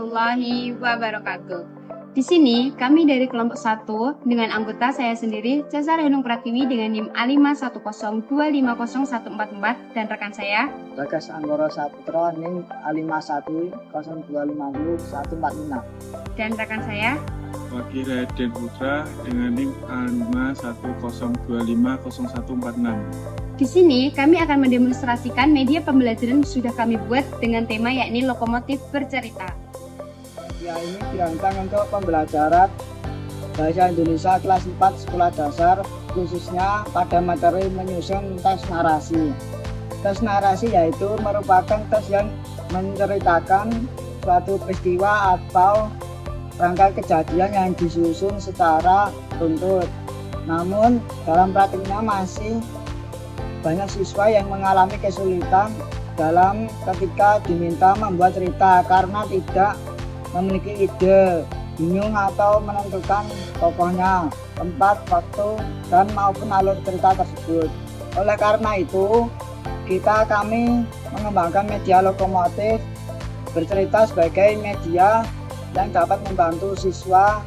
warahmatullahi wabarakatuh. Di sini kami dari kelompok 1 dengan anggota saya sendiri Cesar Henung Pratiwi dengan NIM A5102501444 dan rekan saya Bagas Anggoro Saputra NIM A5102501445 dan rekan saya Waki Raden Putra dengan NIM A5102501446. Di sini kami akan mendemonstrasikan media pembelajaran yang sudah kami buat dengan tema yakni lokomotif bercerita. Ya, ini dirancang untuk pembelajaran Bahasa Indonesia kelas 4 sekolah dasar, khususnya pada materi menyusun tes narasi. Tes narasi yaitu merupakan tes yang menceritakan suatu peristiwa atau rangkaian kejadian yang disusun secara runtut. Namun dalam praktiknya masih banyak siswa yang mengalami kesulitan dalam ketika diminta membuat cerita karena tidak memiliki ide, bingung atau menentukan tokohnya, tempat, waktu, dan maupun alur cerita tersebut. Oleh karena itu, kami mengembangkan media lokomotif bercerita sebagai media yang dapat membantu siswa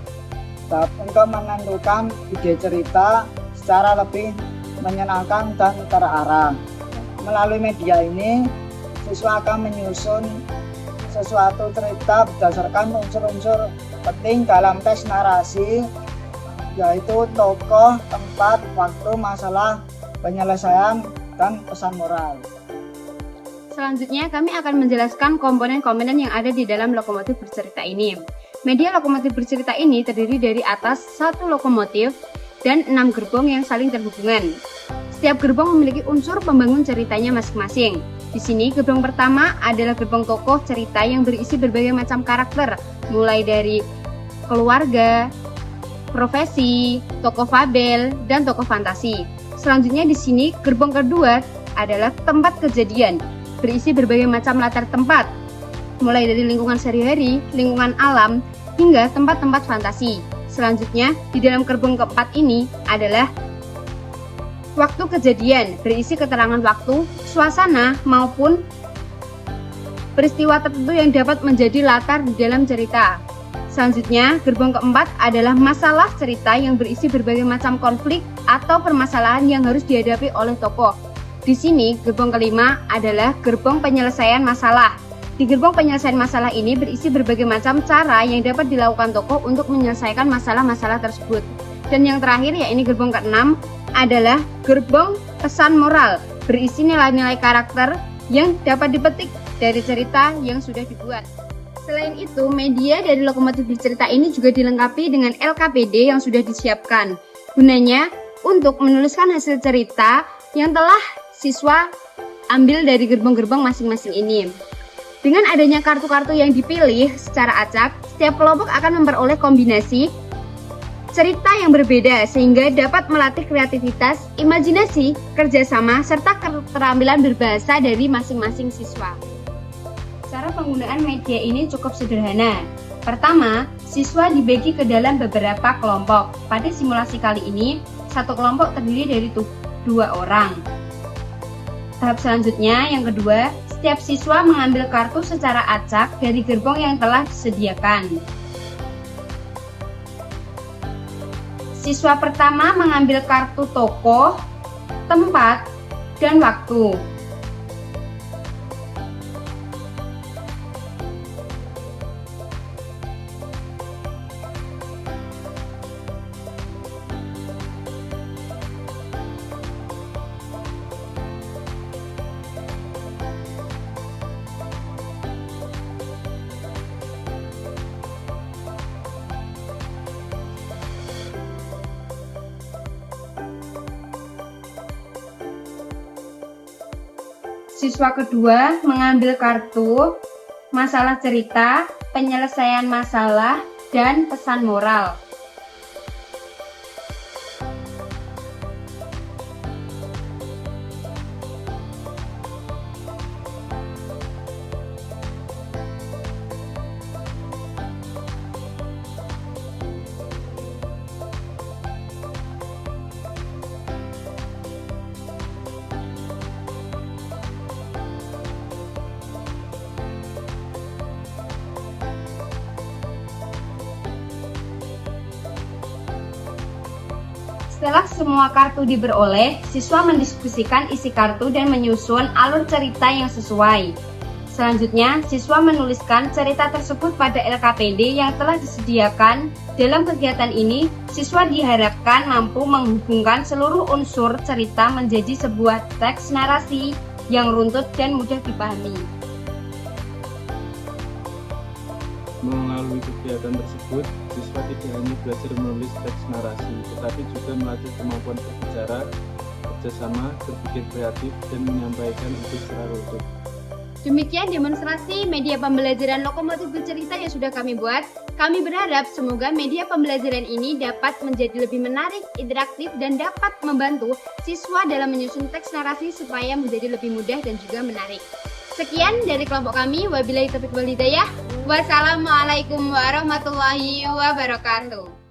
untuk menentukan ide cerita secara lebih menyenangkan dan terarah. Melalui media ini, siswa akan menyusun sesuatu cerita berdasarkan unsur-unsur penting dalam tes narasi, yaitu tokoh, tempat, waktu, masalah, penyelesaian, dan pesan moral. Selanjutnya kami akan menjelaskan komponen-komponen yang ada di dalam lokomotif bercerita ini. Media lokomotif bercerita ini terdiri dari atas 1 lokomotif dan 6 gerbong yang saling terhubungan. Setiap gerbong memiliki unsur pembangun ceritanya masing-masing. Di sini gerbong pertama adalah gerbong tokoh cerita yang berisi berbagai macam karakter, mulai dari keluarga, profesi, tokoh fabel, dan tokoh fantasi. Selanjutnya di sini gerbong kedua adalah tempat kejadian, berisi berbagai macam latar tempat, mulai dari lingkungan sehari-hari, lingkungan alam, hingga tempat-tempat fantasi. Selanjutnya di dalam gerbong keempat ini adalah waktu kejadian, berisi keterangan waktu, suasana, maupun peristiwa tertentu yang dapat menjadi latar di dalam cerita. Selanjutnya, gerbong keempat adalah masalah cerita yang berisi berbagai macam konflik atau permasalahan yang harus dihadapi oleh tokoh. Di sini, gerbong kelima adalah gerbong penyelesaian masalah. Di gerbong penyelesaian masalah ini berisi berbagai macam cara yang dapat dilakukan tokoh untuk menyelesaikan masalah-masalah tersebut. Dan yang terakhir, yaitu gerbong keenam, adalah gerbong pesan moral, berisi nilai-nilai karakter yang dapat dipetik dari cerita yang sudah dibuat. Selain itu, media dari lokomotif bercerita ini juga dilengkapi dengan LKPD yang sudah disiapkan. Gunanya untuk menuliskan hasil cerita yang telah siswa ambil dari gerbong-gerbong masing-masing ini. Dengan adanya kartu-kartu yang dipilih secara acak, setiap kelompok akan memperoleh kombinasi cerita yang berbeda sehingga dapat melatih kreativitas, imajinasi, kerjasama, serta keterampilan berbahasa dari masing-masing siswa. Cara penggunaan media ini cukup sederhana. Pertama, siswa dibagi ke dalam beberapa kelompok. Pada simulasi kali ini, satu kelompok terdiri dari 2 orang. Tahap selanjutnya, yang kedua, setiap siswa mengambil kartu secara acak dari gerbong yang telah disediakan. Siswa pertama mengambil kartu tokoh, tempat, dan waktu. Siswa kedua mengambil kartu masalah cerita, penyelesaian masalah, dan pesan moral. Setelah semua kartu diperoleh, siswa mendiskusikan isi kartu dan menyusun alur cerita yang sesuai. Selanjutnya, siswa menuliskan cerita tersebut pada LKPD yang telah disediakan. Dalam kegiatan ini, siswa diharapkan mampu menghubungkan seluruh unsur cerita menjadi sebuah teks narasi yang runtut dan mudah dipahami. Melalui kegiatan tersebut, siswa tidak hanya belajar menulis teks narasi, tetapi juga melatih kemampuan berbicara, kerjasama, berpikir kreatif, dan menyampaikan ide secara runtut. Demikian demonstrasi media pembelajaran lokomotif bercerita yang sudah kami buat. Kami berharap semoga media pembelajaran ini dapat menjadi lebih menarik, interaktif, dan dapat membantu siswa dalam menyusun teks narasi supaya menjadi lebih mudah dan juga menarik. Sekian dari kelompok kami. Wabillahi taufiq wal hidayah. Wassalamualaikum warahmatullahi wabarakatuh.